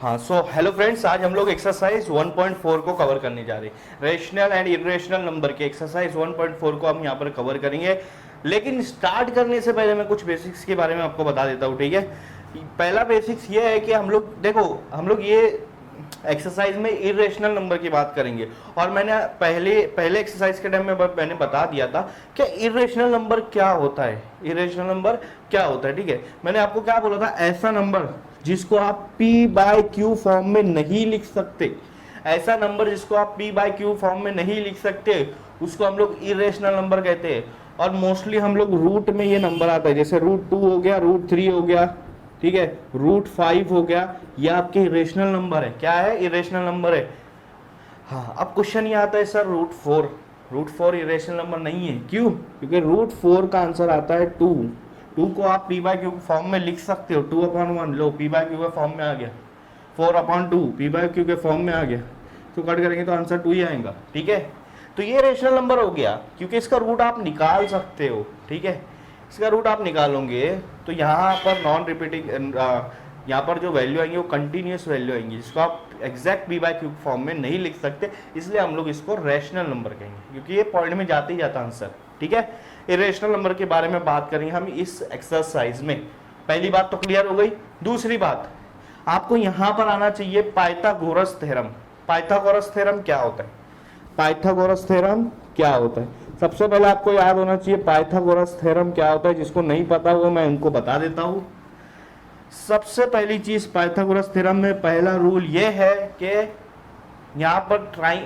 हाँ, so hello friends, आज हम लोग एक्सरसाइज 1.4 को कवर करने जा रहे हैं। रेशनल एंड इरेशनल नंबर के एक्सरसाइज 1.4 को हम यहाँ पर कवर करेंगे। लेकिन स्टार्ट करने से पहले मैं कुछ बेसिक्स के बारे में आपको बता देता हूँ, ठीक है। पहला बेसिक्स ये है कि हम लोग ये एक्सरसाइज में इरेशनल नंबर की बात करेंगे। और मैंने पहले एक्सरसाइज के टाइम में मैंने बता दिया था कि इरेशनल नंबर क्या होता है। इरेशनल नंबर क्या होता है, ठीक है। मैंने आपको क्या बोला था, ऐसा नंबर जिसको आप p/q फॉर्म में नहीं लिख सकते, ऐसा नंबर जिसको आप p/q फॉर्म में नहीं लिख सकते, उसको हम लोग इरेशनल नंबर कहते हैं। और मोस्टली हम लोग रूट में ये नंबर आता है, जैसे √2 हो गया, √3 हो गया, ठीक है, √5 हो गया, ये आपके इरेशनल नंबर है। क्या है? इरेशनल नंबर है। हाँ, अब क्वेश्चन ये आता है सर √4 इरेशनल नंबर नहीं है। क्यों? क्योंकि √4 का आंसर आता है 2 को आप p/q फॉर्म में लिख सकते हो। 2/1 लो, p/q के फॉर्म में आ गया। 4/2 p/q के फॉर्म में आ गया। तो कट करेंगे तो आंसर 2 ही आएगा, ठीक है। तो ये रेशनल नंबर हो गया, क्योंकि इसका रूट आप निकाल सकते हो, ठीक है। इसका रूट आप निकालोगे तो यहाँ पर नॉन रिपीटिंग, यहाँ पर जो वैल्यू आएंगी वो कंटिन्यूस वैल्यू आएंगी, जिसको आप एग्जैक्ट p/q फॉर्म में नहीं लिख सकते। इसलिए हम लोग इसको रेशनल नंबर कहेंगे, क्योंकि ये पॉइंट में जाते ही जाता आंसर, ठीक है। इरेशनल नंबर के बारे में बात करेंगे हम इस एक्सरसाइज में। पहली बात तो क्लियर हो गई। दूसरी बात, आपको यहां पर आना चाहिए पाइथागोरस थ्योरम। पाइथागोरस थ्योरम क्या होता है? पाइथागोरस थ्योरम क्या होता है? सबसे पहले आपको याद होना चाहिए पाइथागोरस थ्योरम क्या होता है। जिसको नहीं पता वो मैं उनको बता देता हूं। सबसे पहली चीज पाइथागोरस थ्योरम में पहला रूल ये है कि यहाँ पर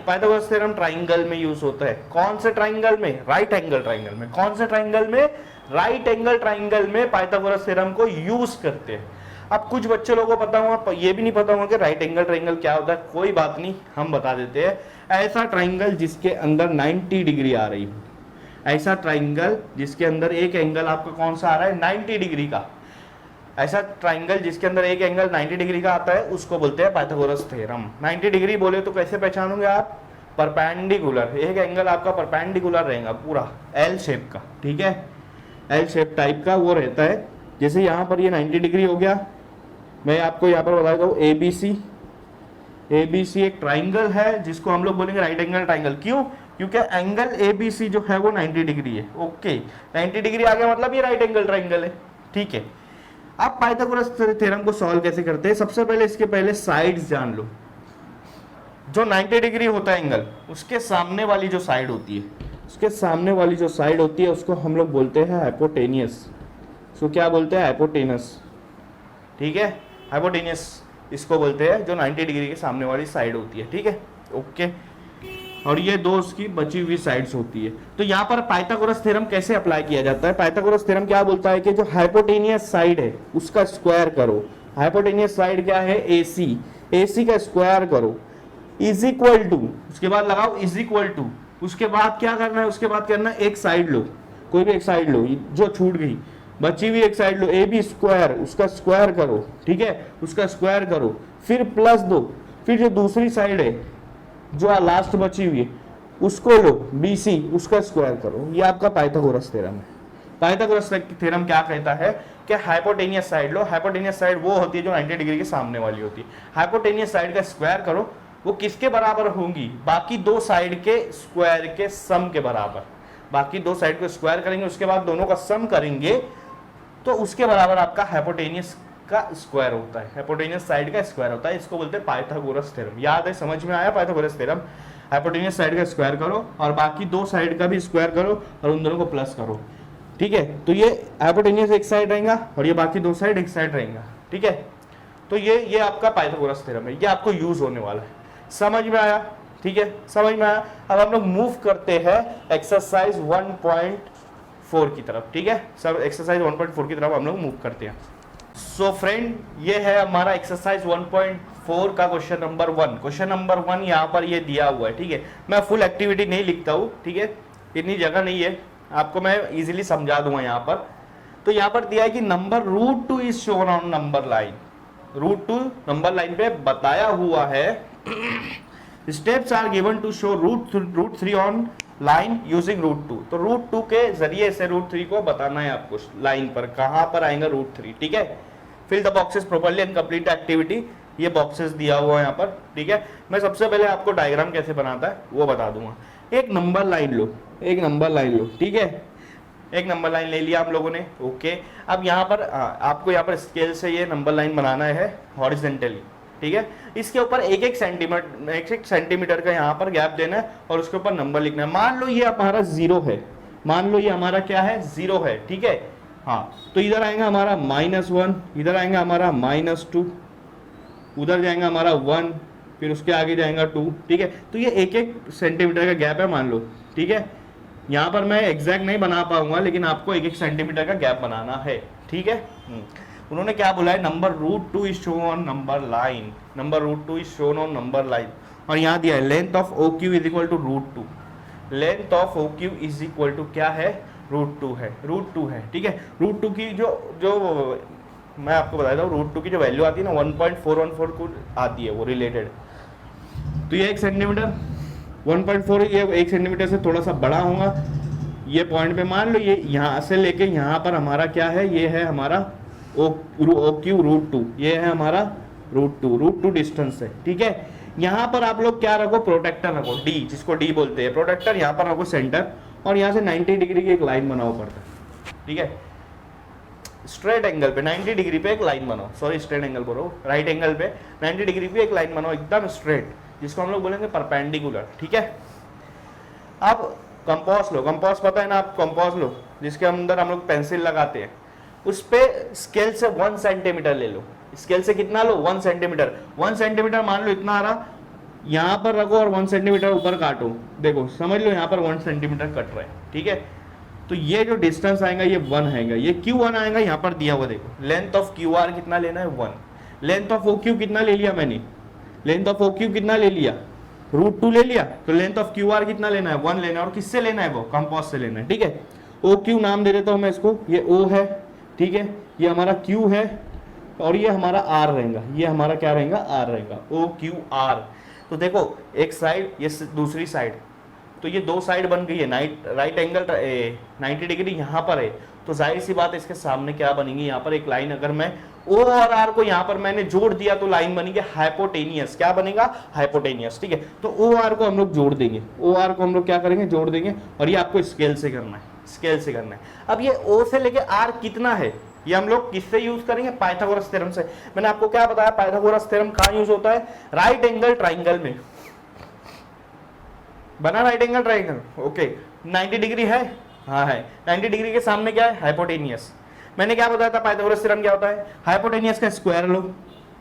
पाइथागोरस थ्योरम ट्राइंगल में यूज होता है। कौन से ट्राइंगल में? राइट एंगल ट्राइंगल में। कौन से ट्राइंगल में? राइट एंगल ट्राइंगल में पाइथागोरस थ्योरम को यूज करते हैं। अब कुछ बच्चे लोगों को पता होगा, ये भी नहीं पता होगा कि राइट एंगल ट्राइंगल क्या होता है। कोई बात नहीं, हम बता देते हैं। ऐसा ट्राइंगल जिसके अंदर 90 डिग्री आ रही हो, ऐसा ट्राइंगल जिसके अंदर एक एंगल आपका कौन सा आ रहा है? 90 डिग्री का। ऐसा ट्राइंगल जिसके अंदर एक एंगल 90 डिग्री का आता है, उसको बोलते हैं पाइथागोरस थ्योरम। 90 डिग्री बोले तो कैसे पहचानोगे आप? परपेंडिकुलर, एक एंगल आपका परपेंडिकुलर रहेगा पूरा एल शेप का, ठीक है, एल शेप टाइप का वो रहता है। जैसे यहाँ पर ये 90 डिग्री हो गया। मैं आपको यहाँ पर बता देता हूँ ABC एक ट्राइंगल है जिसको हम लोग बोलेंगे राइट एंगल ट्राइंगल। क्यों? क्योंकि एंगल ABC जो है वो 90 डिग्री है। ओके, 90 डिग्री आ गया मतलब ये राइट एंगल ट्राइंगल है, ठीक है। अब पाइथागोरस थ्योरम को सॉल्व कैसे करते हैं? सबसे पहले इसके पहले साइड्स जान लो। जो 90 डिग्री होता है एंगल, उसके सामने वाली जो साइड होती है, उसको हम लोग बोलते हैं हाइपोटेनियस। उसको क्या बोलते हैं? हाइपोटेनस, ठीक है। हाइपोटेनियस इसको बोलते हैं जो 90 डिग्री के सामने वाली साइड होती है, ठीक है, ओके। और ये दो उसकी बची हुई साइड्स होती है। तो यहाँ पर पाइथागोरस थ्योरम कैसे अप्लाई किया जाता है? पाइथागोरस थ्योरम क्या बोलता है कि जो हाइपोटेनियस साइड है उसका स्क्वायर करो। हाइपोटेनियस साइड क्या है? AC का स्क्वायर करो इज इक्वल टू, उसके बाद लगाओ इज इक्वल टू, उसके बाद क्या करना है? उसके बाद करना है एक साइड लो, कोई भी एक साइड लो जो छूट गई, बची हुई एक साइड लो, AB स्क्वायर, उसका स्क्वायर करो, ठीक है, उसका स्क्वायर करो, फिर प्लस दो, फिर जो दूसरी साइड है जो लास्ट बची हुई है उसको लो BC, उसका स्क्वायर करो। ये आपका पाइथागोरस थ्योरम है। पाइथागोरस थ्योरम क्या कहता है कि हाइपोटेनियस साइड लो। हाइपोटेनियस साइड वो होती है जो 90 डिग्री के सामने वाली होती है। हाइपोटेनियस साइड का स्क्वायर करो, वो किसके बराबर होंगी? बाकी दो साइड के स्क्वायर के सम के बराबर। बाकी दो साइड को स्क्वायर करेंगे, उसके बाद दोनों का सम करेंगे तो उसके बराबर आपका हाइपोटेनियस का स्क्वायर होता है, हाइपोटेनियस साइड का स्क्वायर होता है। इसको बोलते हैं पाइथागोरस थ्योरम। याद है? समझ में आया? पाइथागोरस थ्योरम, हाइपोटेनियस साइड का स्क्वायर करो और बाकी दो साइड का भी स्क्वायर करो और उन दोनों को प्लस करो, ठीक है। तो ये हाइपोटेनियस एक साइड रहेगा और ये बाकी दो साइड एक साइड रहेगा, ठीक है। तो ये आपका पाइथागोरस थ्योरम है, ये आपको यूज होने वाला है। समझ में आया? ठीक है, समझ में आया। अब हम लोग मूव करते हैं एक्सरसाइज 1.4 की तरफ, ठीक है। सब एक्सरसाइज 1.4 की तरफ हम लोग मूव करते हैं। सो फ्रेंड, ये है हमारा एक्सरसाइज 1.4 का क्वेश्चन नंबर 1। क्वेश्चन नंबर 1 यहाँ पर ये दिया हुआ है, ठीक है। मैं फुल एक्टिविटी नहीं लिखता हूँ, ठीक है, इतनी जगह नहीं है, आपको मैं इजीली समझा दूंगा यहाँ पर। तो यहाँ पर दिया है कि number √2 is shown on number line. √2 number line पे बताया हुआ है। Steps are given to show √3 on line using √2। तो √2 के जरिए से √3 को बताना है आपको लाइन पर, कहां पर आएगा √3, ठीक है। Fill the boxes properly and complete activity. ये बॉक्सेस दिया हुआ है यहाँ पर, ठीक है। मैं सबसे पहले आपको डायग्राम कैसे बनाता है वो बता दूंगा। एक नंबर लाइन लो, एक नंबर लाइन लो, ठीक है, एक नंबर लाइन ले लिया हम लोगों ने, ओके। अब यहाँ पर आपको यहाँ पर स्केल से ये नंबर लाइन बनाना है हॉरिजेंटली, ठीक है। इसके ऊपर एक एक सेंटीमीटर का यहाँ पर गैप देना है और उसके ऊपर नंबर लिखना है। मान लो ये हमारा 0 है, मान लो ये हमारा क्या है, 0 है, ठीक है। हाँ, तो इधर आएगा हमारा -1, इधर आएगा हमारा -2, उधर जाएगा हमारा 1, फिर उसके आगे जाएगा 2, ठीक है। तो ये एक एक सेंटीमीटर का गैप है मान लो, ठीक है। यहाँ पर मैं एग्जैक्ट नहीं बना पाऊंगा, लेकिन आपको एक एक सेंटीमीटर का गैप बनाना है, ठीक है। उन्होंने क्या बोला है, number √2 is shown on number line, number √2 is shown on number line. और यहाँ दिया है length of OQ is equal to √2, length of OQ is equal to क्या है, √2 है, √2 है, ठीक है। √2 की जो मैं आपको बताता हूँ, √2 की जो वैल्यू आती है ना 1.414 को आती है वो रिलेटेड। तो ये 1 सेंटीमीटर 1.4, ये 1 सेंटीमीटर से थोड़ा सा बड़ा होगा ये पॉइंट पे। मान लो ये यहाँ से लेके यहाँ पर हमारा क्या है, ये है हमारा OQ √2, ये है हमारा √2 डिस्टेंस है, ठीक है। यहाँ पर आप लोग क्या रखो, प्रोटेक्टर रखो, D, जिसको D बोलते हैं प्रोटेक्टर, यहाँ पर रखो सेंटर, और यहाँ से 90 डिग्री की एक लाइन बनाओ पड़ता है, ठीक है। स्ट्रेट एंगल पे 90 डिग्री पे एक लाइन बनाओ, सॉरी स्ट्रेट एंगल बोलो, राइट एंगल पे 90 डिग्री पे एक लाइन बनाओ एकदम स्ट्रेट, जिसको हम लोग बोलेंगे परपेंडिकुलर, ठीक है। अब कंपास लो, कंपास पता है ना आप, कंपास लो जिसके अंदर हम लोग पेंसिल लगाते हैं, उस पे स्केल से 1 सेंटीमीटर ले लो, स्केल से कितना लो, 1 सेंटीमीटर। 1 सेंटीमीटर मान लो इतना आ रहा, यहाँ पर रखो और 1 सेंटीमीटर ऊपर काटो, देखो समझ लो यहाँ पर 1 सेंटीमीटर कट रहा है, ठीक है। तो ये जो डिस्टेंस आएगा ये 1 आएगा, ये Q1 आएगा, यहाँ पर दिया हुआ देखो, लेंथ ऑफ QR कितना लेना है, 1। लेंथ ऑफ OQ कितना ले लिया मैंने, लेंथ ऑफ OQ कितना ले लिया, √2 ले लिया। तो लेंथ ऑफ QR कितना लेना है, 1 लेना है, और किससे लेना है वो, कंपास से लेना है, ठीक है। OQ नाम दे देता हूँ मैं इसको, ये O है, ठीक है, ये हमारा Q है, और ये हमारा R रहेगा, ये हमारा क्या रहेगा, R रहेगा, OQR। तो देखो एक साइड, ये दूसरी साइड, तो ये 2 साइड बन गई है, राइट एंगल 90 डिग्री यहाँ पर है, तो जाहिर सी बात है इसके सामने क्या बनेगी, यहाँ पर एक लाइन, अगर मैं O और R को यहाँ पर मैंने जोड़ दिया तो लाइन बनेगी हाइपोटेनियस, क्या बनेगा, हाइपोटेनियस, ठीक है। तो OR को हम लोग जोड़ देंगे, OR को हम लोग क्या करेंगे, जोड़ देंगे, और ये आपको स्केल से करना है, स्केल से करना है। अब ये O से लेके R कितना है, ये हम लोग किससे यूज करेंगे, पाइथागोरस थ्योरम से। मैंने आपको क्या बताया, पाइथागोरस थ्योरम कहाँ यूज होता है, राइट एंगल ट्राइंगल में, बना right angle triangle, okay. 90 degree है, हाँ है, 90 डिग्री के सामने क्या है, हाइपोटेनियस। मैंने क्या बताया था, पाइथागोरस थ्योरम क्या होता है, हाइपोटेनियस का स्क्वायर लो,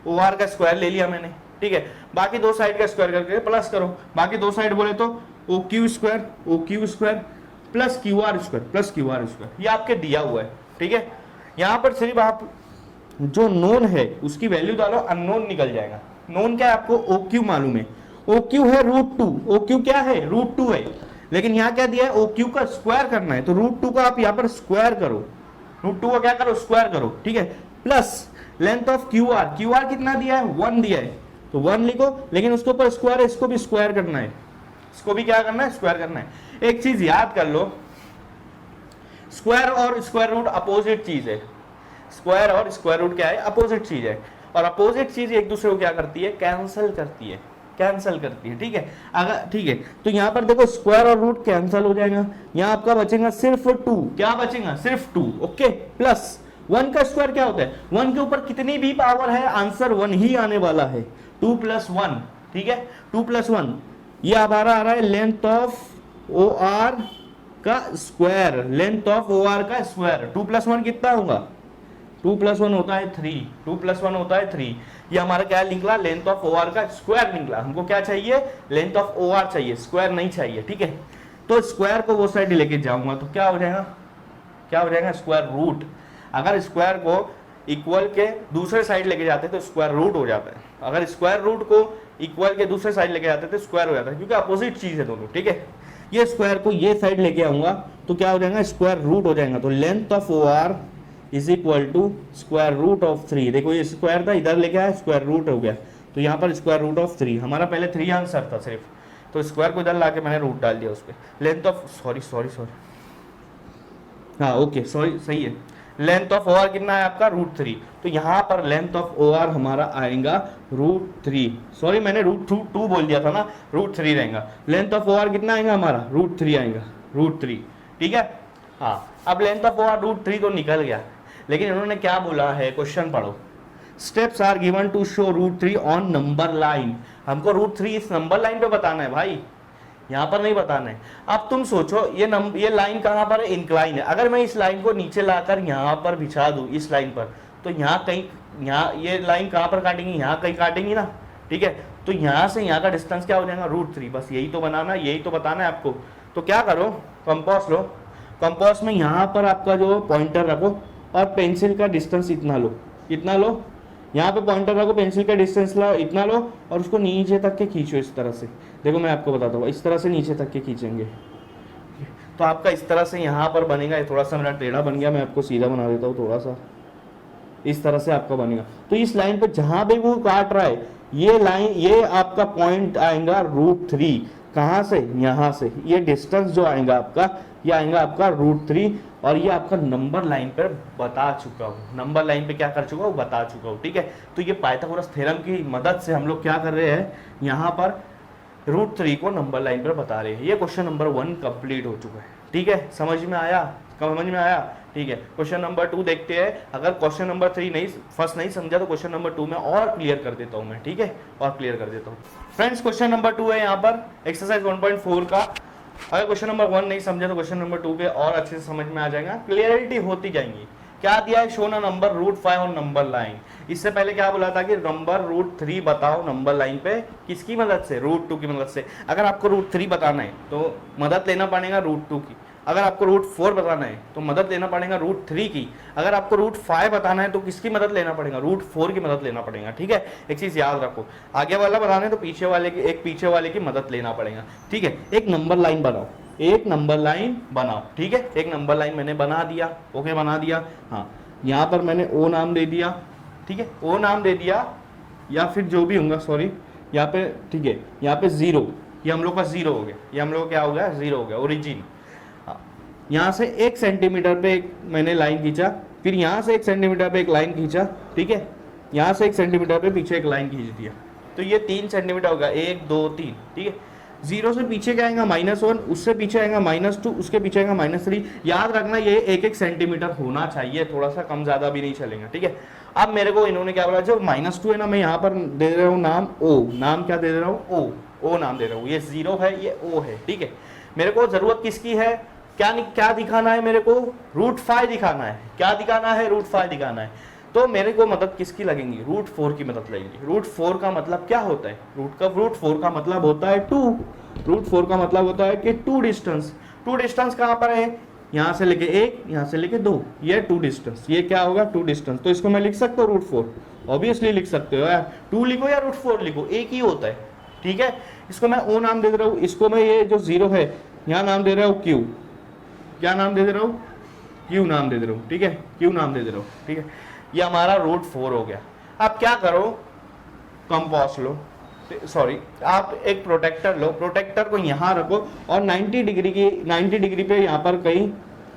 OR का स्क्वायर ले लिया मैंने, ठीक है। बाकी 2 साइड का स्क्वायर करके प्लस करो, बाकी 2 साइड बोले तो OQ square plus QR square, ये आपके दिया हुआ है, ठीक है। यहाँ पर सिर्फ आप जो नोन है उसकी वैल्यू डालो, अननोन निकल जाएगा। नोन क्या है, आपको OQ मालूम है, OQ है √2, OQ क्या है, √2 है, लेकिन यहाँ क्या दिया है, OQ का स्क्वायर करना है, तो √2 का आप यहाँ पर स्क्वायर करो, √2 का क्या करो, स्क्वायर करो, ठीक है। प्लस लेंथ ऑफ QR कितना दिया है, 1 दिया है, तो 1 लिखो, लेकिन उसके ऊपर स्क्वायर है, इसको भी स्क्वायर करना है, इसको भी क्या करना है, स्क्वायर करना है। एक चीज याद कर लो, स्क्वायर और स्क्वायर रूट अपोजिट चीज है, स्क्वायर और स्क्वायर रूट क्या है, अपोजिट चीज है, और अपोजिट चीज एक दूसरे को क्या करती है, कैंसिल करती है, ठीक है। अगर ठीक है, तो यहाँ पर देखो स्क्वायर और रूट कैंसिल हो जाएगा, यहाँ आपका बचेगा सिर्फ 2, क्या बचेगा, सिर्फ 2, ओके। प्लस 1 का स्क्वायर क्या होता है, 1 के ऊपर कितनी भी पावर है, आंसर 1 ही आने वाला है, 2 + 1, ठीक है, 2 + 1, ये हमारा आ रहा है लेंथ ऑफ OR का स्क्वायर, लेंथ ऑफ OR का स्क्वायर। 2 + 1 कितना होगा, 2 + 1 होता है 3, 2 + 1 होता है 3। ये हमारा क्या निकला, लेंथ ऑफ OR का स्क्वायर निकला। हमको क्या चाहिए, लेंथ ऑफ OR चाहिए, स्क्वायर नहीं चाहिए, ठीक है। तो स्क्वायर को वो साइड लेके जाऊंगा तो क्या हो जाएगा, स्क्वायर रूट। अगर स्क्वायर को इक्वल के दूसरे साइड लेके जाते तो स्क्वायर रूट हो जाता है, अगर स्क्वायर रूट को इक्वल के दूसरे साइड लेके जाते तो स्क्वायर हो जाता है, क्योंकि अपोजिट चीज है दोनों, ठीक है। ये स्क्वायर को ये साइड लेके आऊंगा तो क्या हो जाएगा, स्क्वायर रूट हो जाएगा। तो length of OR is equal to square root of 3। देखो ये स्क्वायर था, इधर लेके आया, स्क्वायर रूट हो गया, तो यहाँ पर स्क्वायर रूट ऑफ 3। हमारा पहले 3 आंसर था सिर्फ, तो स्क्वायर को इधर लाके मैंने रूट डाल दिया उस पर। लेंथ ऑफ सॉरी हाँ ओके सॉरी सही है, लेंथ ऑफ ओ आर कितना है आपका √3, तो यहाँ पर लेंथ ऑफ ओ आर हमारा आएगा √3, सॉरी मैंने √2 बोल दिया था ना, √3 रहेगा। लेंथ ऑफ ओ आर कितना आएगा हमारा √3 आएगा, √3, ठीक है। हाँ, अब लेंथ ऑफ ओ आर √3 तो निकल गया, लेकिन इन्होंने क्या बोला है, क्वेश्चन पढ़ो। Steps are given to show √3 on number line. हमको √3 इस नंबर लाइन पे बताना है भाई, यहाँ पर नहीं बताना है। अब तुम सोचो ये लाइन कहाँ पर है, इंक्लाइन है। अगर मैं इस लाइन को नीचे लाकर यहाँ पर बिछा दूँ इस लाइन पर, तो यहाँ कहीं, यहाँ ये लाइन कहाँ पर काटेंगी, यहाँ कहीं काटेंगी ना, ठीक है। तो यहाँ से यहाँ का डिस्टेंस क्या हो जाएगा √3, बस यही तो बनाना है, यही तो बताना है आपको। तो क्या करो, कंपास लो, कंपास में यहाँ पर आपका जो पॉइंटर रखो और पेंसिल का डिस्टेंस इतना लो, इतना लो, यहाँ पे पॉइंटर रखो, पेंसिल का डिस्टेंस लो इतना लो, और उसको नीचे तक के खींचो इस तरह से। देखो मैं आपको बताता हूँ, इस तरह से नीचे तक के खींचेंगे तो आपका इस तरह से यहाँ पर बनेगा। थोड़ा सा मेरा टेढ़ा बन गया, मैं आपको सीधा बना देता हूँ थोड़ा सा, इस तरह से आपका बनेगा। तो इस लाइन पे जहाँ भी वो काट रहा है, ये लाइन, ये आपका पॉइंट आएगा √3, कहाँ से, यहाँ से। ये डिस्टेंस जो आएगा आपका, ये आएगा आपका √3, और ये आपका नंबर लाइन पर बता चुका हूँ, नंबर लाइन पे क्या कर चुका हूँ, बता चुका हूँ, ठीक है। तो ये पाइथागोरस थ्योरम की मदद से हम लोग क्या कर रहे हैं, यहाँ पर √3 को नंबर लाइन पर बता रहे हैं। ये क्वेश्चन नंबर 1 कंप्लीट हो चुका है, ठीक है। समझ में आया, समझ में आया, ठीक है। क्वेश्चन नंबर 2 देखते हैं। अगर क्वेश्चन नंबर 3 नहीं, फर्स्ट नहीं समझा तो क्वेश्चन नंबर 2 में और क्लियर कर देता हूँ मैं, ठीक है, और क्लियर कर देता हूँ। फ्रेंड्स क्वेश्चन नंबर 2 है यहाँ पर एक्सरसाइज 1.4 का। अगर क्वेश्चन नंबर 1 नहीं समझा तो क्वेश्चन नंबर 2 पे और अच्छे से समझ में आ जाएगा, क्लियरिटी होती जाएंगी। क्या दिया है, शो ना नंबर √5 और नंबर लाइन। इससे पहले क्या बोला था कि नंबर √3 बताओ नंबर लाइन पे, किसकी मदद से, √2 की मदद से। अगर आपको √3 बताना है तो मदद लेना पड़ेगा √2 की। अगर आपको √4 बताना है तो मदद लेना पड़ेगा √3 की। अगर आपको √5 बताना है तो किसकी मदद लेना पड़ेगा, √4 की मदद लेना पड़ेगा, ठीक है। एक चीज याद रखो, आगे वाला बताना है तो पीछे वाले की मदद लेना पड़ेगा, ठीक है। एक नंबर लाइन बनाओ, एक नंबर लाइन बनाओ, ठीक है। एक नंबर लाइन मैंने बना दिया, ओके बना दिया। हाँ, यहाँ पर मैंने ओ नाम दे दिया, ठीक है, ओ नाम दे दिया, या फिर जो भी होगा, सॉरी यहाँ पे, ठीक है, यहाँ पे 0, ये हम लोग का 0 हो गया, ये हम लोग क्या हो गया, 0 हो गया, ओरिजिन। यहाँ से 1 सेंटीमीटर पे एक मैंने लाइन खींचा, फिर यहाँ से 1 सेंटीमीटर पे एक लाइन खींचा, ठीक है, यहाँ से 1 सेंटीमीटर पे पीछे एक लाइन खींच दिया, तो ये 3 सेंटीमीटर होगा, 1 2 3, ठीक है। 0 से पीछे क्या आएगा -1, उससे पीछे आएगा -2, उसके पीछे आएगा -3। याद रखना ये 1-1 सेंटीमीटर होना चाहिए, थोड़ा सा कम ज्यादा भी नहीं चलेगा, ठीक है। अब मेरे को इन्होंने क्या बोला, जो -2 है ना, मैं यहाँ पर दे रहा हूँ नाम O, नाम क्या दे रहा हूँ, O नाम दे रहा हूँ। ये 0 है, ये O है, ठीक है। मेरे को जरूरत किसकी है, क्या दिखाना है मेरे को, √5 दिखाना है। क्या दिखाना है, √5 दिखाना है। तो मेरे को मदद किसकी लगेंगी, √4 की मदद लगेगी। √4 का मतलब क्या होता है, √4 का मतलब होता है 2। √4 का मतलब होता है कि 2 डिस्टेंस कहाँ पर है, यहाँ से लेके 1, यहाँ से लेके 2, ये 2 डिस्टेंस, ये क्या होगा 2 डिस्टेंस। तो इसको मैं लिख सकता हूँ √4, ऑब्वियसली लिख सकते हो यार, 2 लिखो या √4 लिखो, एक ही होता है, ठीक है। इसको मैं O नाम दे रहा हूँ, इसको मैं ये जो 0 है यहाँ नाम दे रहा हूँ Q। क्या नाम दे रहा हूँ, Q नाम दे रहा हूँ, ठीक है, Q नाम दे रहा हूँ, ठीक है। ये हमारा √4 हो गया। अब क्या करो, कंपास लो, सॉरी आप एक प्रोटेक्टर लो, प्रोटेक्टर को यहाँ रखो और 90 डिग्री पे यहाँ पर कहीं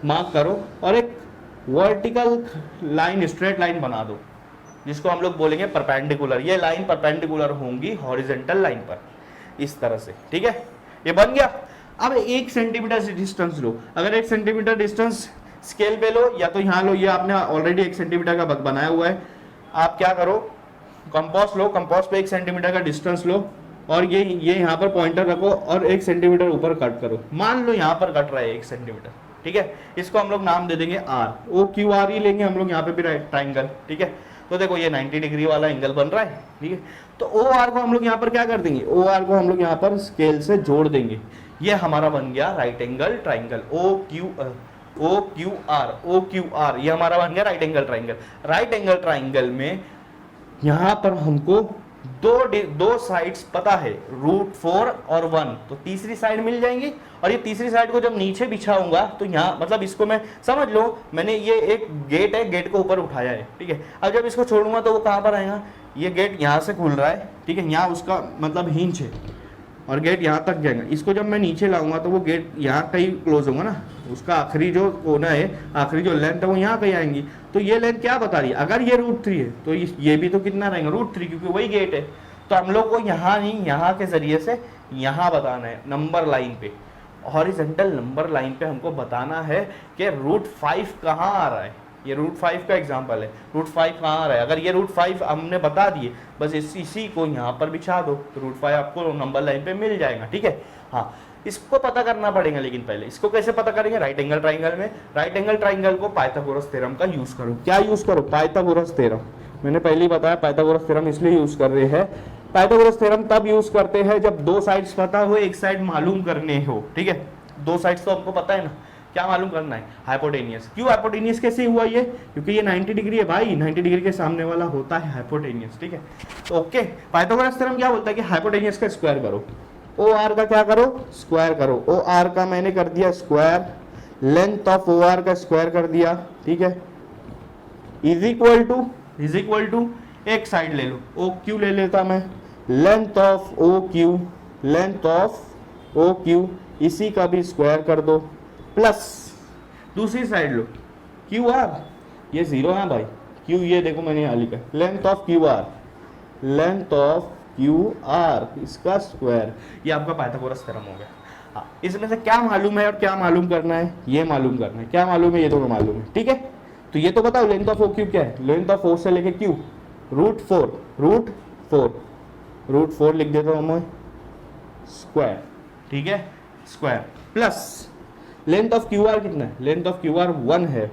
मार्क करो और एक वर्टिकल लाइन, स्ट्रेट लाइन बना दो, जिसको हम लोग बोलेंगे परपेंडिकुलर। ये लाइन परपेंडिकुलर होंगी हॉरिजॉन्टल लाइन पर, इस तरह से, ठीक है। ये बन गया। अब 1 सेंटीमीटर से डिस्टेंस लो। अगर 1 सेंटीमीटर डिस्टेंस स्केल पे लो या तो यहाँ लो, ये आपने ऑलरेडी 1 सेंटीमीटर का बनाया हुआ है। आप क्या करो, कंपास लो, कंपास पे 1 सेंटीमीटर का डिस्टेंस लो और ये यहाँ पर पॉइंटर रखो और 1 सेंटीमीटर ऊपर कट करो। मान लो यहाँ पर कट रहा है 1 सेंटीमीटर, ठीक है। इसको हम लोग नाम दे देंगे R, OQR ही लेंगे हम लोग, यहाँ पे भी ट्राइंगल, ठीक है। तो देखो ये 90 डिग्री वाला एंगल बन रहा है, ठीक है। तो OR को हम लोग यहाँ पर क्या कर देंगे, OR को हम लोग यहाँ पर स्केल से जोड़ देंगे। ये हमारा बन गया राइट एंगल ट्राइंगल, OQR, ये हमारा बन गया right angle triangle. Right angle triangle में यहाँ पर हमको दो साइड्स पता है, √4 और 1, तो तीसरी साइड मिल जाएंगी। और ये तीसरी साइड को जब नीचे बिछाऊंगा तो यहाँ, मतलब इसको मैं समझ लो, मैंने ये एक गेट है, गेट को ऊपर उठाया है, ठीक है। अब जब इसको छोड़ूंगा तो वो कहाँ पर आएगा, ये गेट यहाँ से खुल रहा है, ठीक है, यहाँ उसका मतलब हिंज है, और गेट यहाँ तक जाएगा। इसको जब मैं नीचे लाऊंगा तो वो गेट यहाँ कहीं क्लोज होगा ना, उसका आखिरी जो कोना है, आखिरी जो लेंथ है वो यहाँ कहीं आएंगी। तो ये लेंथ क्या बता रही है, अगर ये √3 है तो ये भी तो कितना रहेगा √3, क्योंकि वही गेट है। तो हम लोग को यहाँ नहीं, यहाँ के जरिए से यहाँ बताना है नंबर लाइन पे, हॉरिजॉन्टल नंबर लाइन पे हमको बताना है कि √5 कहाँ आ रहा है। ये √5 का एग्जांपल है, √5 कहाँ आ रहा है। अगर ये √5 हमने बता दिए, बस इसी को यहाँ पर बिछा दो, तो √5 आपको नंबर लाइन पे मिल जाएगा। ठीक है, हाँ इसको पता करना पड़ेगा। लेकिन पहले इसको कैसे पता करेंगे, राइट एंगल ट्राइंगल में, राइट एंगल ट्राइंगल को पाइथागोरस थ्योरम का यूज करो। क्या यूज करो, पाइथागोरस थ्योरम। मैंने पहले ही बताया पाइथागोरस थ्योरम इसलिए यूज कर रहे हैं। पाइथागोरस थ्योरम तब यूज करते हैं जब दो साइड्स पता हो, एक साइड मालूम करने हो। ठीक है, दो साइड्स तो आपको पता है ना, क्या मालूम करना है, हाइपोटेनियस। क्यों हाइपोटेनियस कैसे हुआ ये, क्योंकि ये 90 डिग्री है भाई, 90 डिग्री के सामने वाला होता है हाइपोटेनियस। ठीक है, तो ओके, पाइथागोरस थ्योरम क्या बोलता है कि हाइपोटेनियस का स्क्वायर करो, ओ आर का क्या करो, स्क्वायर करो। ओ आर का मैंने कर दिया square, length of O R का स्क्वायर कर दिया। ठीक है, इज इक्वल टू एक साइड ले लो, ओ क्यू ले लेता मैं, length of O Q, length of O Q, इसी का भी स्क्वायर कर दो, प्लस दूसरी साइड लो क्यू आर, ये 0 है भाई, क्यू ये देखो मैंने यहाँ लिखा, length of Q R, length of Q R, इसका स्क्वायर। ये आपका पाइथागोरस थ्योरम हो गया। हाँ, इसमें से क्या मालूम है और क्या मालूम करना है, ये मालूम करना है। क्या मालूम है, ये दोनों मालूम है। ठीक है, तो ये तो बताओ लेंथ ऑफ ओ क्यू क्या है, लेंथ ऑफ ओ से लेके क्यू √4 लिख देता हूँ मैं, स्क्वायर। ठीक है, square plus length of Q R कितना है, लेंथ ऑफ क्यू आर 1 है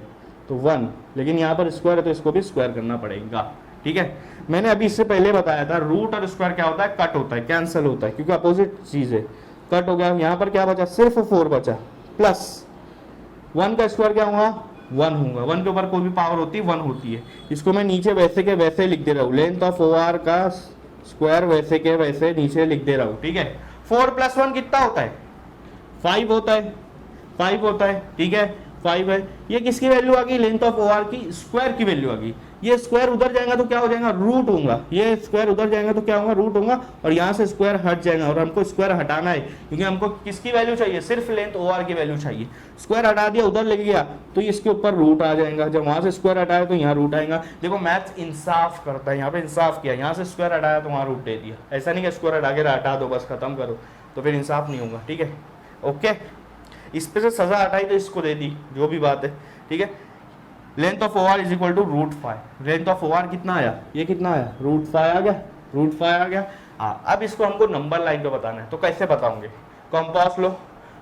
तो 1, लेकिन यहाँ पर स्क्वायर है तो इसको भी स्क्वायर करना पड़ेगा। ठीक है, मैंने अभी इससे पहले बताया था रूट और स्क्वायर क्या होता है, कट होता है, कैंसिल होता है, क्योंकि अपोजिट चीज है। कट हो गया, यहाँ पर क्या बचा, सिर्फ 4 बचा, प्लस 1 का स्क्वायर क्या होगा, 1 होगा। 1 के ऊपर कोई भी पावर होती है 1 होती है। इसको मैं नीचे वैसे के वैसे लिख दे रहा हूँ, लेंथ ऑफ ओ आर का स्क्वायर वैसे के वैसे नीचे लिख दे रहा हूँ। ठीक है, 4 + 1 कितना होता है, 5 होता है, 5 होता है। ठीक है, 5 है। ये किसकी वैल्यू आ गई, लेंथ ऑफ ओ आर की स्क्वायर की वैल्यू आ गई। ये स्क्वायर उधर जाएगा तो क्या हो जाएगा, रूट होगा। ये स्क्वायर उधर जाएगा तो क्या होगा, रूट होगा, और यहाँ से स्क्वायर हट जाएगा। और हमको स्क्वायर हटाना है क्योंकि हमको किसकी वैल्यू चाहिए, सिर्फ लेंथ ओ आर की वैल्यू चाहिए। स्क्वायर हटा दिया, उधर लेके गया तो इसके ऊपर रूट आ जाएगा। जब वहां से स्क्वायर हटाया तो यहाँ रूट आएगा। देखो मैथ इंसाफ करता है, यहाँ पे इंसाफ किया, यहाँ से स्क्वायर हटाया तो वहाँ रूट दे दिया। ऐसा नहीं कि स्क्वायर हटा के हटा दो बस खत्म करो, तो फिर इंसाफ नहीं होगा। ठीक है, ओके, इस पे से सजा हटाई तो इसको दे दी, जो भी बात है। ठीक है, length of O R is equal to √5। Length of O R कितना आया, ये कितना आया, √5 आ गया, √5 आ गया। हाँ, अब इसको हमको नंबर लाइन पे बताना है, तो कैसे बताओगे, कंपास लो,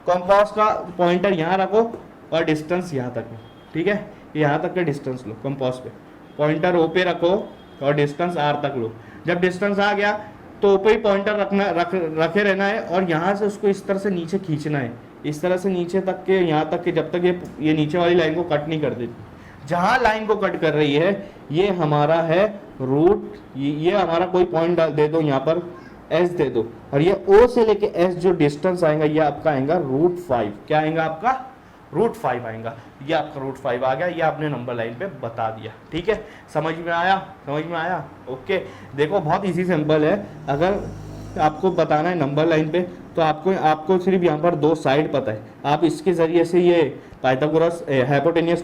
कंपास का पॉइंटर यहाँ रखो और डिस्टेंस यहाँ तक है। ठीक है, यहाँ तक का डिस्टेंस लो, कंपास पे पॉइंटर ओ पे रखो और डिस्टेंस आर तक लो। जब डिस्टेंस आ गया तो ओ पे ही पॉइंटर रखे रहना है, और यहाँ से उसको इस तरह से नीचे खींचना है, इस तरह से नीचे तक के, यहाँ तक के, जब तक ये नीचे वाली लाइन को कट नहीं कर देती। जहां लाइन को कट कर रही है ये हमारा है रूट, ये हमारा कोई पॉइंट दे दो, यहाँ पर एस दे दो, और ये ओ से लेके एस जो डिस्टेंस आएगा ये आपका आएगा √5। क्या आएगा आपका, √5 आएगा। ये आपका √5 आ गया, ये आपने नंबर लाइन पे बता दिया। ठीक है, समझ में आया, समझ में आया। ओके, देखो बहुत इजी सिंपल है। अगर आपको बताना है नंबर लाइन पे तो आपको सिर्फ यहाँ पर 2 साइड पता है, आप इसके जरिए से ये पाइथागोरस हाइपोटेनियस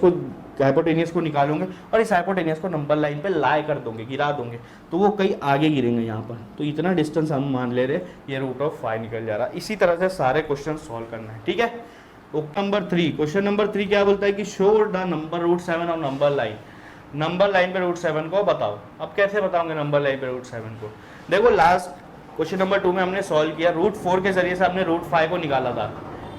को निकालोगे और इस हाइपोटेनियस को नंबर लाइन पे लाई कर दोगे, गिरा दोगे, तो वो कहीं आगे गिरेंगे यहाँ पर। तो इतना डिस्टेंस हम मान ले रहे, ये √5 निकल जा रहा। इसी तरह से सारे क्वेश्चन सॉल्व करना है। ठीक है, नंबर 3, क्वेश्चन नंबर 3 क्या बोलता है कि show the number √7 on number line. Number line पे √7 को बताओ। अब कैसे बताओगे नंबर लाइन पे √7 को, देखो लास्ट क्वेश्चन नंबर 2 में हमने सॉल्व किया, √4 के जरिए से हमने √5 को निकाला था।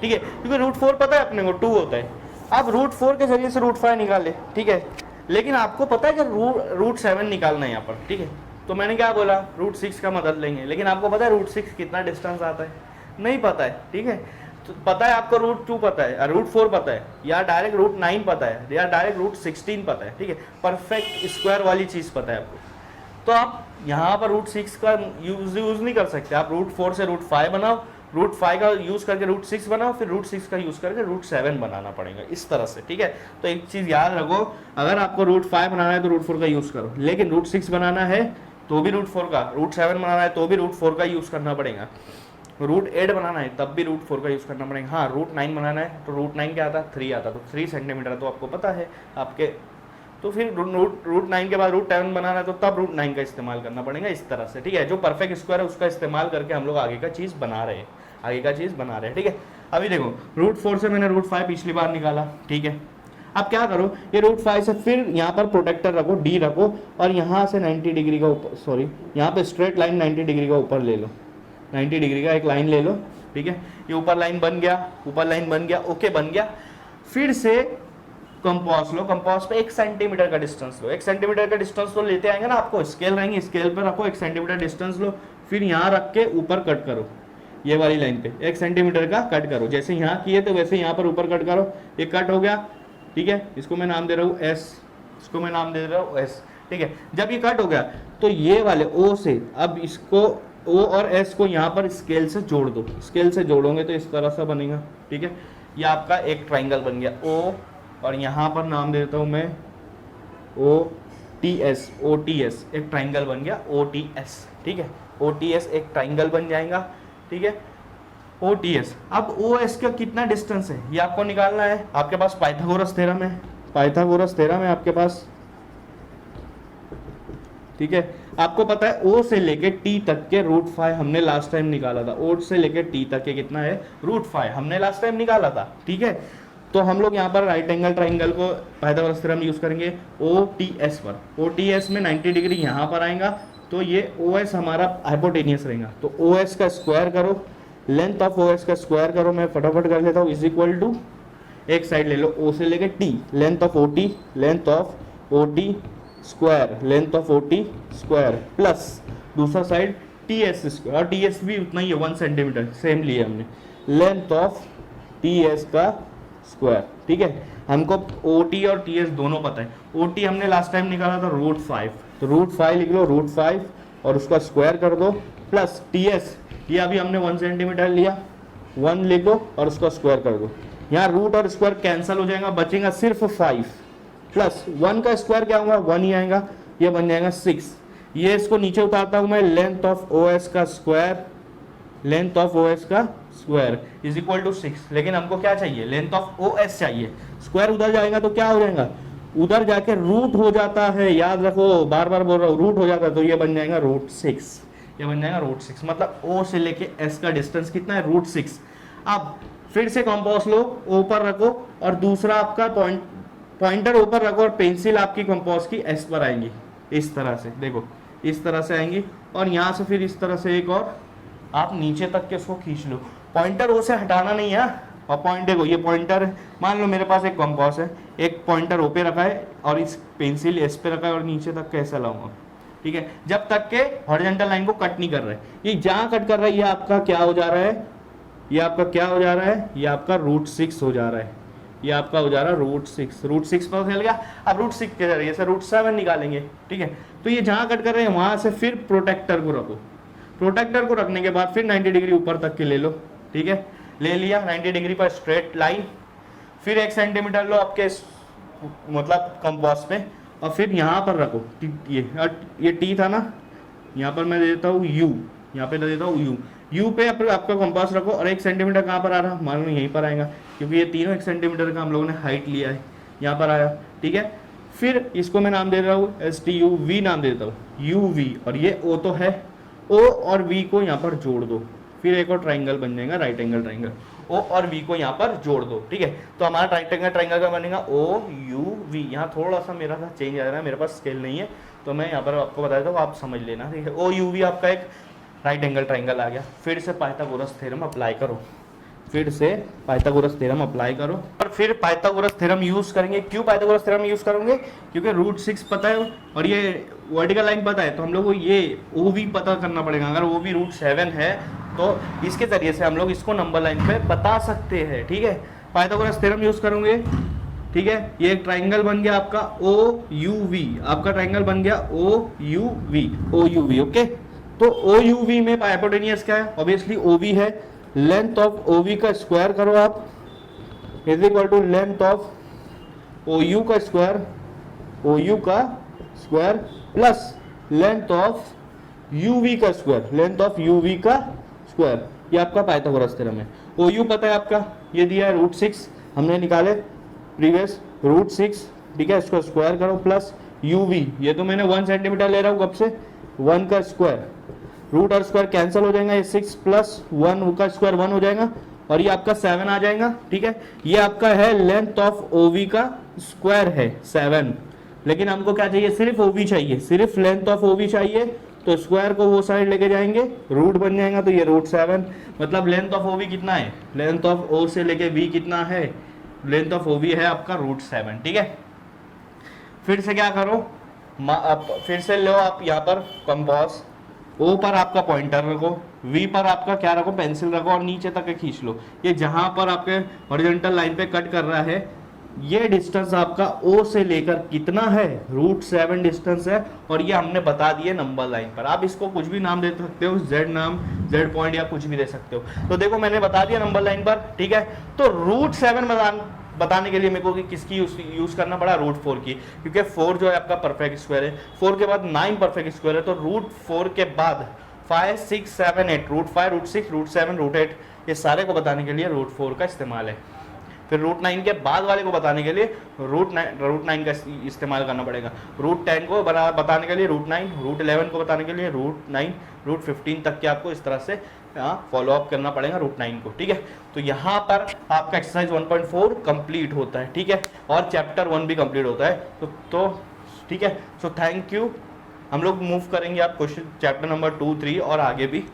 ठीक है, क्योंकि √4 पता है अपने को 2 होता है। अब √4 के जरिए से √5 निकाले। ठीक है, लेकिन आपको पता है कि √7 निकालना है यहाँ पर। ठीक है, तो मैंने क्या बोला, √6 का मदद लेंगे, लेकिन आपको पता है √6 कितना डिस्टेंस आता है, नहीं पता है। ठीक है, तो पता है आपको √2 पता है, √4 पता है, या डायरेक्ट √9 पता है, या डायरेक्ट √16 पता है। ठीक है, परफेक्ट स्क्वायर वाली चीज पता है आपको। तो आप यहाँ पर √6 का यूज नहीं कर सकते, आप √4 से √5 बनाओ, √5 का यूज करके √6 बनाओ, फिर √6 का यूज करके √7 बनाना पड़ेगा, इस तरह से। ठीक है, तो एक चीज याद रखो, अगर आपको √5 बनाना है तो √4 का यूज करो, लेकिन √6 बनाना है तो भी √4 का, √7 बनाना है तो भी √4 का यूज करना पड़ेगा। रूट 8 बनाना है तब भी रूट 4 का यूज़ करना पड़ेगा। हाँ, रूट 9 बनाना है तो रूट 9 क्या आता है, 3 आता, तो 3 सेंटीमीटर तो आपको पता है आपके। तो फिर रूट 9 के बाद रूट 10 बनाना है तो तब रूट 9 का इस्तेमाल करना पड़ेगा, इस तरह से, ठीक है। जो परफेक्ट स्क्वायर है उसका इस्तेमाल करके हम लोग आगे का चीज़ बना रहे हैं, ठीक है। अभी देखो रूट 4 से मैंने रूट 5 पिछली बार निकाला, ठीक है। अब क्या करो, ये रूट 5 से फिर यहाँ पर प्रोटेक्टर रखो, डी रखो, और यहाँ से 90 डिग्री का ऊपर, सॉरी यहाँ पे स्ट्रेट लाइन 90 डिग्री का ऊपर ले लो, 90 डिग्री का एक लाइन ले लो, ठीक है। ये ऊपर लाइन बन गया, ओके बन गया। फिर से कंपास लो, कंपास पे 1 सेंटीमीटर का डिस्टेंस लो, 1 सेंटीमीटर का डिस्टेंस तो लेते आएंगे ना, आपको स्केल रहेंगे, स्केल पे रखो 1 सेंटीमीटर डिस्टेंस लो, फिर यहाँ रख के ऊपर कट करो, ये वाली लाइन पे 1 सेंटीमीटर का कट करो, जैसे यहाँ किए तो वैसे यहाँ पर ऊपर कट करो, ये कट हो गया, ठीक है। इसको मैं नाम दे रहा हूँ एस, इसको मैं नाम दे रहा हूँ एस, ठीक है। जब ये कट हो गया तो ये वाले ओ से अब इसको ओ और एस को यहाँ पर स्केल से जोड़ दो, स्केल से जोड़ोगे तो इस तरह से बनेगा, ठीक है। ये आपका एक ट्राइंगल बन गया ओ, और यहाँ पर नाम देता हूँ मैं ओ टी एस, एक ट्राइंगल बन गया ओ टी एस, ठीक है। ओ टी एस एक ट्राइंगल बन जाएगा, ठीक है, ओ टी एस। अब ओ एस का कितना डिस्टेंस है ये आपको निकालना है। आपके पास पाइथागोरस थ्योरम है आपके पास, ठीक है। आपको पता है ओ से लेके टी तक के रूट 5 हमने लास्ट टाइम निकाला था, ओ से लेके टी तक के कितना है, रूट 5 हमने लास्ट टाइम निकाला था, ठीक है। तो हम लोग यहाँ पर राइट एंगल ट्राइंगल को पाइथागोरस थ्योरम यूज करेंगे ओ टी एस पर, ओ टी एस में 90 डिग्री यहाँ पर आएगा, तो ये ओ एस हमारा हाइपोटेनियस रहेगा, तो ओ एस का स्क्वायर करो, लेंथ ऑफ ओ एस का स्क्वायर करो, मैं फटाफट कर लेता हूँ, इज इक्वल टू एक साइड ले लो ओ से लेके T, length of O T square, length of O T square, plus दूसरा साइड टी एस स्क्वायर, और टी एस भी उतना ही है 1 सेंटीमीटर, सेम लिए हमने, लेंथ ऑफ टी एस का स्क्वायर, ठीक है। हमको ओ टी और टी एस दोनों पता है। ओ टी हमने लास्ट टाइम निकाला था रूट 5, तो रूट 5 लिख लो, रूट 5 और उसका स्क्वायर कर दो, प्लस टी एस, ये अभी हमने 1 सेंटीमीटर लिया, 1 लिख दो और उसका स्क्वायर कर दो। यहाँ रूट और स्क्वायर कैंसिल हो जाएगा, बचेगा सिर्फ 5, प्लस 1 का स्क्वायर क्या होगा, 1 ही आएगा, ये बन जाएगा 6। ये इसको नीचे उतारता हूँ मैं, लेंथ ऑफ ओ एस का square, length of O S का स्क्वायर इज इक्वल टू 6। लेकिन हमको क्या चाहिए, लेंथ ऑफ ओ एस चाहिए, स्क्वायर उधर जाएगा तो क्या हो जाएगा, उधर जाके रूट हो जाता है, याद रखो, बार बार बोल रहा हूँ, रूट हो जाता है, तो ये बन जाएगा रूट 6, ये बन जाएगा रूट 6, मतलब ओ से लेके एस का डिस्टेंस कितना है, रूट 6। अब फिर से कंपास लो, ऊपर रखो, और दूसरा आपका पॉइंटर ऊपर रखो, और पेंसिल आपकी कंपास की एस पर आएंगी, इस तरह से, देखो इस तरह से आएंगी, और यहाँ से फिर इस तरह से एक और आप नीचे तक के उसको खींच लो, पॉइंटर ओ से हटाना नहीं है। और पॉइंट देखो, ये पॉइंटर मान लो मेरे पास एक कंपास है, एक पॉइंटर ओ पे रखा है और इस पेंसिल एस पे रखा है, और नीचे तक कैसे लाऊंगा, ठीक है, जब तक के हॉरिजॉन्टल लाइन को कट नहीं कर रहा है। ये जहाँ कट कर रहा है ये आपका क्या हो जा रहा है, ये आपका क्या हो जा रहा है, ये आपका रूट 6 हो जा रहा है, ये आपका हो जा रहा है रूट 6, रूट 6 पर चल गया। अब रूट 6 के जरिए से रूट 7 निकालेंगे, ठीक है। तो ये जहाँ कट कर रहे हैं वहाँ से फिर प्रोटेक्टर को रखो, प्रोटेक्टर को रखने के बाद फिर 90 डिग्री ऊपर तक के ले लो, ठीक है, ले लिया 90 डिग्री पर स्ट्रेट लाइन, फिर 1 सेंटीमीटर लो आपके मतलब कंपास पे, और फिर यहाँ पर रखो, ये टी था ना, यहाँ पर मैं दे देता हूँ यू, यहाँ पे दे देता हूँ यू पे आपका कंपास रखो, और 1 सेंटीमीटर कहाँ पर आ रहा, मान लो यहीं पर आएगा, क्योंकि ये तीनों 1 सेंटीमीटर का हम लोगों ने हाइट लिया है, यहाँ पर आया, ठीक है। फिर इसको मैं नाम दे रहा हूँ STUV नाम देता हूँ, UV, और ये O तो है, O और V को यहाँ पर जोड़ दो, फिर एक और ट्राइंगल बन जाएगा, राइट एंगल ट्राइंगल, O और V को यहाँ पर जोड़ दो, ठीक है। तो हमारा राइट एंगल ट्राइंगल का बनेगा OUV। यहाँ थोड़ा सा मेरा सा चेंज आ रहा है, मेरे पास स्केल नहीं है, तो मैं यहाँ पर आपको बता देता हूँ, आप समझ लेना, ठीक है। OUV आपका एक राइट एंगल ट्राइंगल आ गया। फिर से पाइथागोरस थ्योरम अप्लाई करो, फिर से पाइथागोरस थ्योरम अप्लाई करो, और फिर पाइथागोरस थ्योरम यूज करेंगे। क्यों पाइथागोरस थ्योरम यूज करेंगे, क्योंकि रूट 6 पता है और ये वर्टिकल लाइन पता है, तो हम लोग को ये OV पता करना पड़ेगा। अगर OV रूट 7 है तो इसके जरिए से हम लोग इसको नंबर लाइन पे बता सकते हैं, ठीक है। पाइथागोरस थ्योरम यूज करेंगे, ठीक है। ये एक ट्राइंगल बन गया आपका OUV, आपका ट्राइंगल बन गया OUV, ओके। तो OUV में हाइपोटेनियस क्या है, ऑब्वियसली OV है, लेंथ ऑफ OV का स्क्वायर करो आप, is equal to length of OU का square plus length of UV का स्क्वायर, लेंथ ऑफ UV का स्क्वायर ये आपका पाइथागोरस थ्योरम है। ओ यू पता है आपका, ये दिया है √6 हमने निकाले प्रीवियस, √6 ठीक है, इसको स्क्वायर करो प्लस यूवी, ये तो मैंने 1 सेंटीमीटर ले रहा हूँ कब से, 1 का स्क्वायर, रूट और स्क्वायर कैंसिल हो जाएगा, ये 6 प्लस 1 का स्क्वायर 1 हो जाएगा और ये आपका 7 आ जाएगा। ठीक है, ये आपका है लेंथ ऑफ ओवी का स्क्वायर है 7, लेकिन हमको क्या चाहिए, सिर्फ ओवी चाहिए, सिर्फ लेंथ ऑफ ओवी चाहिए, तो स्क्वायर को वो साइड लेके जाएंगे, रूट बन जाएगा, तो ये √7, मतलब लेंथ ऑफ ओवी कितना है, लेंथ ऑफ ओ से लेके वी कितना है, लेंथ ऑफ ओवी है आपका √7। ठीक है, फिर से क्या करो, फिर से लो आप यहाँ पर कंपास, ओ पर आपका पॉइंटर रखो, वी पर आपका क्या रखो, पेंसिल रखो और नीचे तक खींच लो। ये जहां पर आपके हॉरिजॉन्टल लाइन पे कट कर रहा है, ये डिस्टेंस आपका ओ से लेकर कितना है, √7 डिस्टेंस है, और ये हमने बता दिए नंबर लाइन पर। आप इसको कुछ भी नाम दे सकते हो, जेड नाम, जेड पॉइंट या कुछ भी दे सकते हो। तो देखो मैंने बता दिया नंबर लाइन पर। ठीक है, तो √7 बताने के लिए मेरे को कि किसकी यूज करना पड़ा, √4 की, क्योंकि 4 जो है आपका परफेक्ट स्क्वायर है, 4 के बाद 9 परफेक्ट स्क्वायर है, तो √4 के बाद 5, 6, 7, 8, √5, √6, √7, √8, ये सारे को बताने के लिए √4 का इस्तेमाल है। फिर √9 के बाद वाले को बताने के लिए √9 का इस्तेमाल करना पड़ेगा। √10 को बताने के लिए √9, √11 को बताने के लिए √9, √15 तक के आपको इस तरह से फॉलो अप करना पड़ेगा √9 को। ठीक है, तो यहाँ पर आपका एक्सरसाइज 1.4 कंप्लीट होता है। ठीक है, और चैप्टर 1 भी कंप्लीट होता है। तो ठीक है, सो थैंक यू। हम लोग मूव करेंगे आप क्वेश्चन चैप्टर नंबर 2, 3 और आगे भी